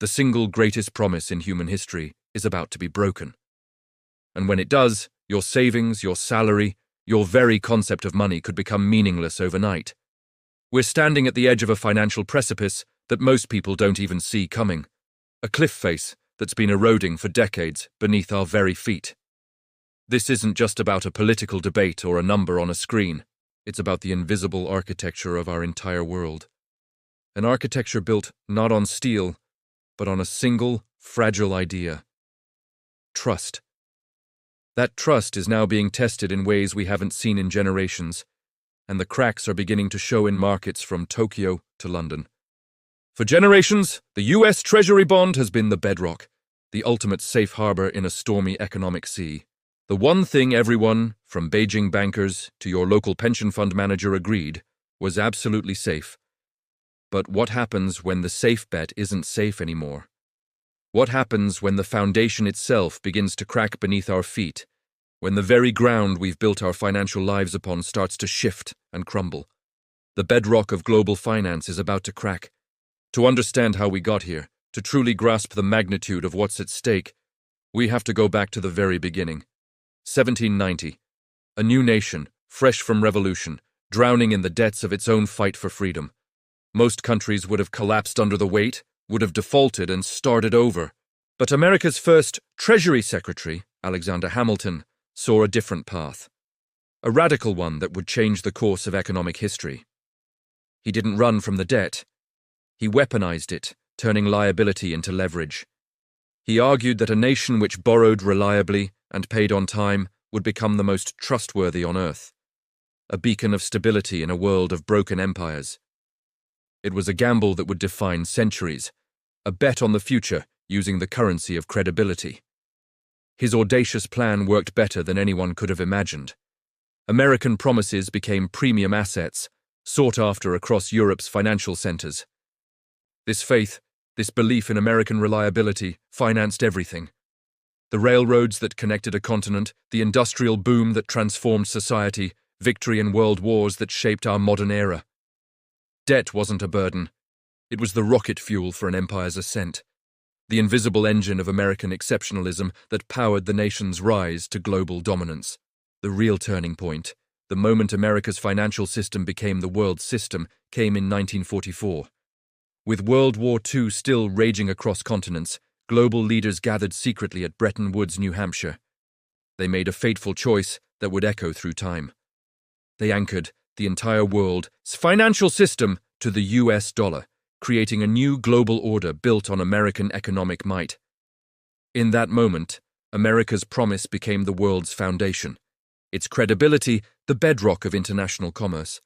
the single greatest promise in human history, is about to be broken. And when it does, your savings, your salary, your very concept of money could become meaningless overnight. We're standing at the edge of a financial precipice that most people don't even see coming. A cliff face that's been eroding for decades beneath our very feet. This isn't just about a political debate or a number on a screen. It's about the invisible architecture of our entire world. An architecture built not on steel, but on a single, fragile idea. Trust. That trust is now being tested in ways we haven't seen in generations, and the cracks are beginning to show in markets from Tokyo to London. For generations, the US Treasury bond has been the bedrock, the ultimate safe harbor in a stormy economic sea. The one thing everyone, from Beijing bankers to your local pension fund manager, agreed was absolutely safe. But what happens when the safe bet isn't safe anymore? What happens when the foundation itself begins to crack beneath our feet, when the very ground we've built our financial lives upon starts to shift and crumble? The bedrock of global finance is about to crack. To understand how we got here, to truly grasp the magnitude of what's at stake, we have to go back to the very beginning. 1790. A new nation, fresh from revolution, drowning in the debts of its own fight for freedom. Most countries would have collapsed under the weight, would have defaulted and started over. But America's first Treasury Secretary, Alexander Hamilton, saw a different path. A radical one that would change the course of economic history. He didn't run from the debt. He weaponized it, turning liability into leverage. He argued that a nation which borrowed reliably and paid on time would become the most trustworthy on earth. A beacon of stability in a world of broken empires. It was a gamble that would define centuries, a bet on the future using the currency of credibility. His audacious plan worked better than anyone could have imagined. American promises became premium assets, sought after across Europe's financial centers. This faith, this belief in American reliability, financed everything. The railroads that connected a continent, the industrial boom that transformed society, victory in world wars that shaped our modern era. Debt wasn't a burden. It was the rocket fuel for an empire's ascent, the invisible engine of American exceptionalism that powered the nation's rise to global dominance. The real turning point, the moment America's financial system became the world system, came in 1944. With World War II still raging across continents, global leaders gathered secretly at Bretton Woods, New Hampshire. They made a fateful choice that would echo through time. They anchored the entire world's financial system to the US dollar, creating a new global order built on American economic might. In that moment, America's promise became the world's foundation, its credibility the bedrock of international commerce.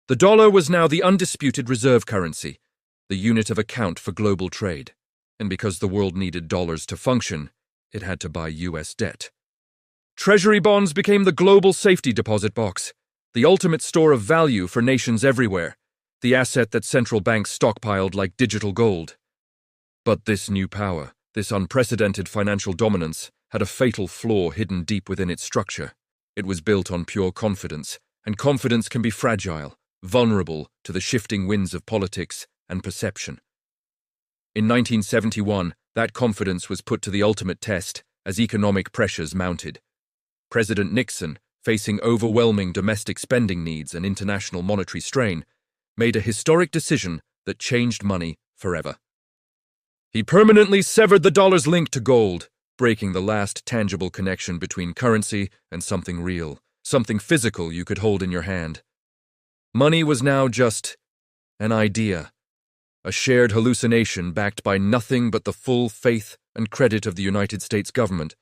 The dollar was now the undisputed reserve currency, the unit of account for global trade, and because the world needed dollars to function, it had to buy US debt. Treasury bonds became the global safety deposit box, the ultimate store of value for nations everywhere, the asset that central banks stockpiled like digital gold. But this new power, this unprecedented financial dominance, had a fatal flaw hidden deep within its structure. It was built on pure confidence, and confidence can be fragile, vulnerable to the shifting winds of politics and perception. In 1971, that confidence was put to the ultimate test as economic pressures mounted. President Nixon, facing overwhelming domestic spending needs and international monetary strain, made a historic decision that changed money forever. He permanently severed the dollar's link to gold, breaking the last tangible connection between currency and something real, something physical you could hold in your hand. Money was now just an idea, a shared hallucination backed by nothing but the full faith and credit of the United States government,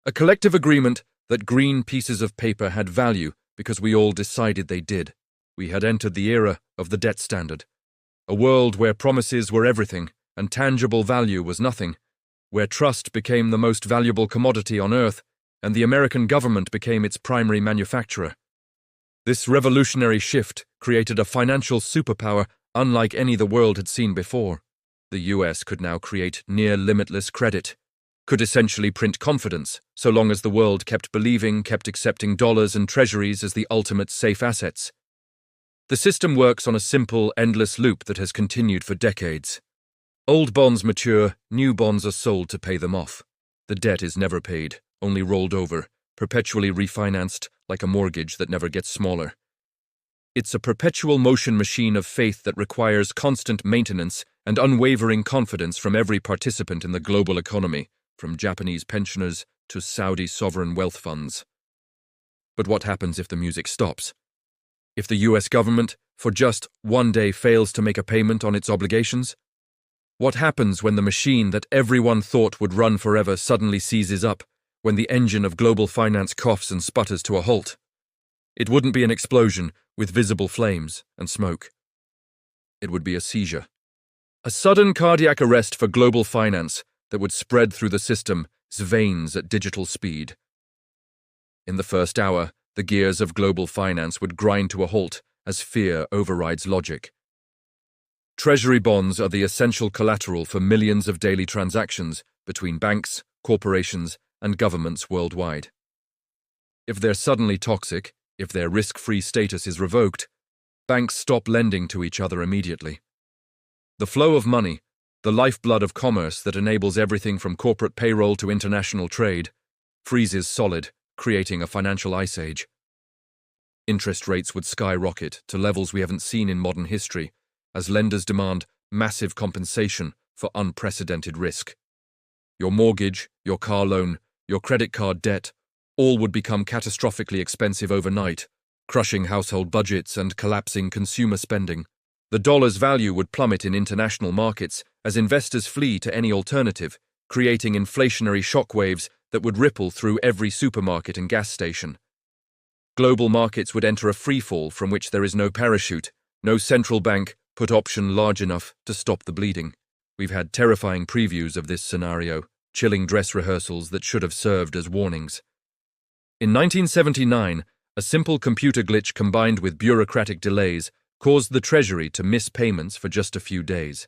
a collective agreement that green pieces of paper had value because we all decided they did. We had entered the era of the debt standard, a world where promises were everything and tangible value was nothing, where trust became the most valuable commodity on earth and the American government became its primary manufacturer. This revolutionary shift created a financial superpower unlike any the world had seen before. The US could now create near-limitless credit, could essentially print confidence, so long as the world kept believing, kept accepting dollars and treasuries as the ultimate safe assets. The system works on a simple, endless loop that has continued for decades. Old bonds mature, new bonds are sold to pay them off. The debt is never paid, only rolled over, perpetually refinanced like a mortgage that never gets smaller. It's a perpetual motion machine of faith that requires constant maintenance and unwavering confidence from every participant in the global economy, from Japanese pensioners to Saudi sovereign wealth funds. But what happens if the music stops? If the US government, for just one day, fails to make a payment on its obligations? What happens when the machine that everyone thought would run forever suddenly seizes up, when the engine of global finance coughs and sputters to a halt? It wouldn't be an explosion with visible flames and smoke. It would be a seizure. A sudden cardiac arrest for global finance that would spread through the system's veins at digital speed. In the first hour, the gears of global finance would grind to a halt as fear overrides logic. Treasury bonds are the essential collateral for millions of daily transactions between banks, corporations, and governments worldwide. If they're suddenly toxic, if their risk-free status is revoked, banks stop lending to each other immediately. The flow of money, the lifeblood of commerce that enables everything from corporate payroll to international trade, freezes solid, creating a financial ice age. Interest rates would skyrocket to levels we haven't seen in modern history, as lenders demand massive compensation for unprecedented risk. Your mortgage, your car loan, your credit card debt, all would become catastrophically expensive overnight, crushing household budgets and collapsing consumer spending. The dollar's value would plummet in international markets as investors flee to any alternative, creating inflationary shockwaves that would ripple through every supermarket and gas station. Global markets would enter a freefall from which there is no parachute, no central bank put option large enough to stop the bleeding. We've had terrifying previews of this scenario, chilling dress rehearsals that should have served as warnings. In 1979, a simple computer glitch combined with bureaucratic delays caused the Treasury to miss payments for just a few days.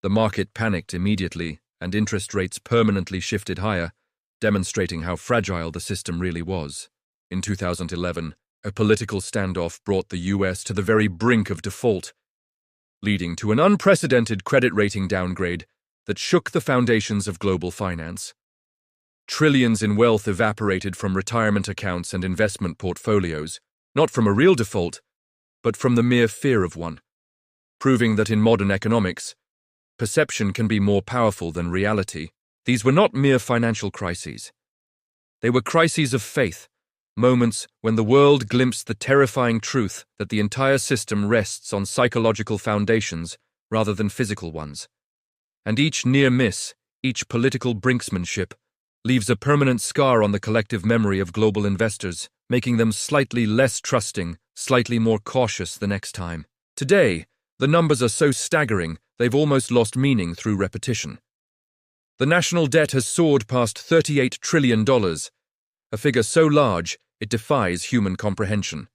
The market panicked immediately, and interest rates permanently shifted higher, demonstrating how fragile the system really was. In 2011, a political standoff brought the US to the very brink of default, leading to an unprecedented credit rating downgrade that shook the foundations of global finance. Trillions in wealth evaporated from retirement accounts and investment portfolios, not from a real default, but from the mere fear of one, proving that in modern economics, perception can be more powerful than reality. These were not mere financial crises. They were crises of faith, moments when the world glimpsed the terrifying truth that the entire system rests on psychological foundations rather than physical ones. And each near miss, each political brinksmanship, leaves a permanent scar on the collective memory of global investors, making them slightly less trusting, slightly more cautious the next time. Today, the numbers are so staggering they've almost lost meaning through repetition. The national debt has soared past $38 trillion, a figure so large it defies human comprehension.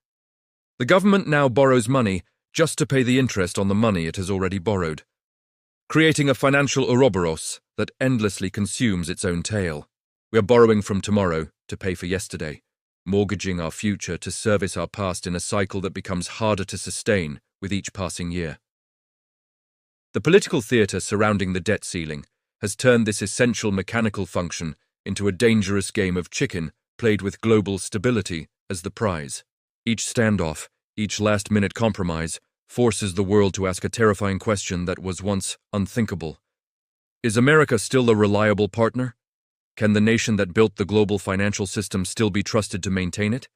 The government now borrows money just to pay the interest on the money it has already borrowed, creating a financial Ouroboros that endlessly consumes its own tail. We are borrowing from tomorrow to pay for yesterday, mortgaging our future to service our past in a cycle that becomes harder to sustain with each passing year. The political theatre surrounding the debt ceiling has turned this essential mechanical function into a dangerous game of chicken played with global stability as the prize. Each standoff, each last-minute compromise, forces the world to ask a terrifying question that was once unthinkable. Is America still a reliable partner? Can the nation that built the global financial system still be trusted to maintain it?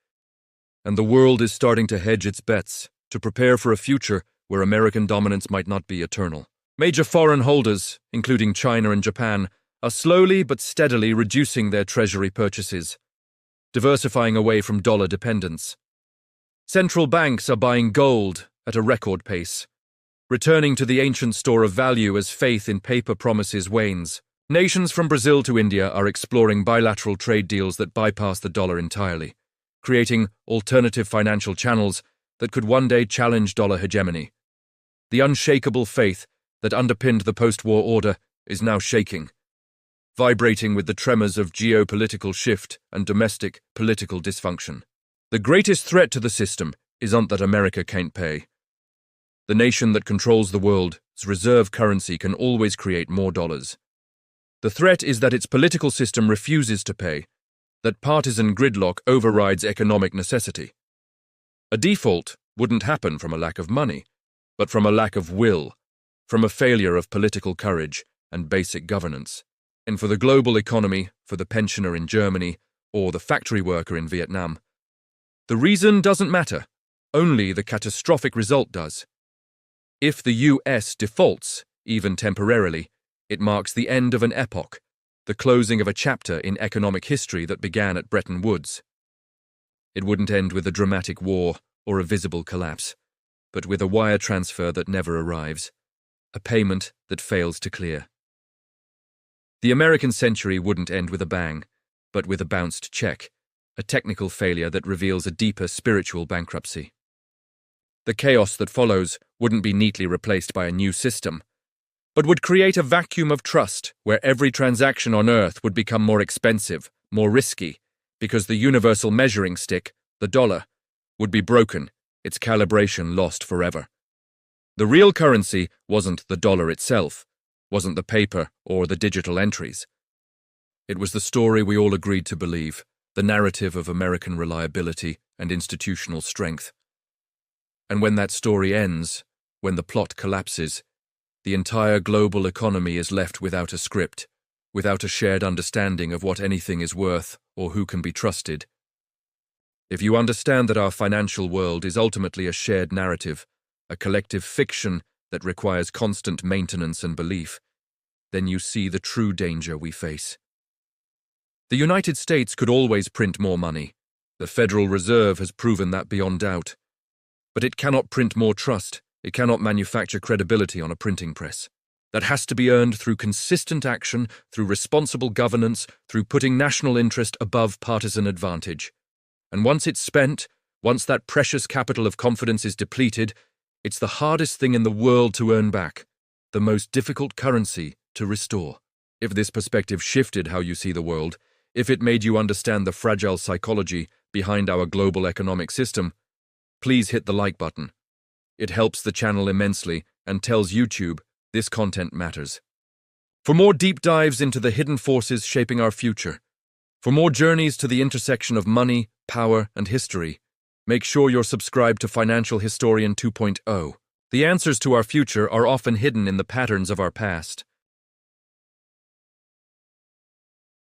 And the world is starting to hedge its bets, to prepare for a future where American dominance might not be eternal. Major foreign holders, including China and Japan, are slowly but steadily reducing their treasury purchases, diversifying away from dollar dependence. Central banks are buying gold at a record pace, returning to the ancient store of value as faith in paper promises wanes. Nations from Brazil to India are exploring bilateral trade deals that bypass the dollar entirely, creating alternative financial channels that could one day challenge dollar hegemony. The unshakable faith that underpinned the post-war order is now shaking, vibrating with the tremors of geopolitical shift and domestic political dysfunction. The greatest threat to the system isn't that America can't pay. The nation that controls the world's reserve currency can always create more dollars. The threat is that its political system refuses to pay, that partisan gridlock overrides economic necessity. A default wouldn't happen from a lack of money, but from a lack of will, from a failure of political courage and basic governance. And for the global economy, for the pensioner in Germany, or the factory worker in Vietnam, the reason doesn't matter, only the catastrophic result does. If the US defaults, even temporarily, it marks the end of an epoch, the closing of a chapter in economic history that began at Bretton Woods. It wouldn't end with a dramatic war or a visible collapse, but with a wire transfer that never arrives, a payment that fails to clear. The American century wouldn't end with a bang, but with a bounced check, a technical failure that reveals a deeper spiritual bankruptcy. The chaos that follows wouldn't be neatly replaced by a new system, but would create a vacuum of trust where every transaction on Earth would become more expensive, more risky, because the universal measuring stick, the dollar, would be broken, its calibration lost forever. The real currency wasn't the dollar itself, wasn't the paper or the digital entries. It was the story we all agreed to believe, the narrative of American reliability and institutional strength. And when that story ends, when the plot collapses, the entire global economy is left without a script, without a shared understanding of what anything is worth or who can be trusted. If you understand that our financial world is ultimately a shared narrative, a collective fiction that requires constant maintenance and belief, then you see the true danger we face. The United States could always print more money. The Federal Reserve has proven that beyond doubt. But it cannot print more trust. It cannot manufacture credibility on a printing press. That has to be earned through consistent action, through responsible governance, through putting national interest above partisan advantage. And once it's spent, once that precious capital of confidence is depleted, it's the hardest thing in the world to earn back, the most difficult currency to restore. If this perspective shifted how you see the world, if it made you understand the fragile psychology behind our global economic system, please hit the like button. It helps the channel immensely and tells YouTube this content matters. For more deep dives into the hidden forces shaping our future, for more journeys to the intersection of money, power, and history, make sure you're subscribed to Financial Historian 2.0. The answers to our future are often hidden in the patterns of our past.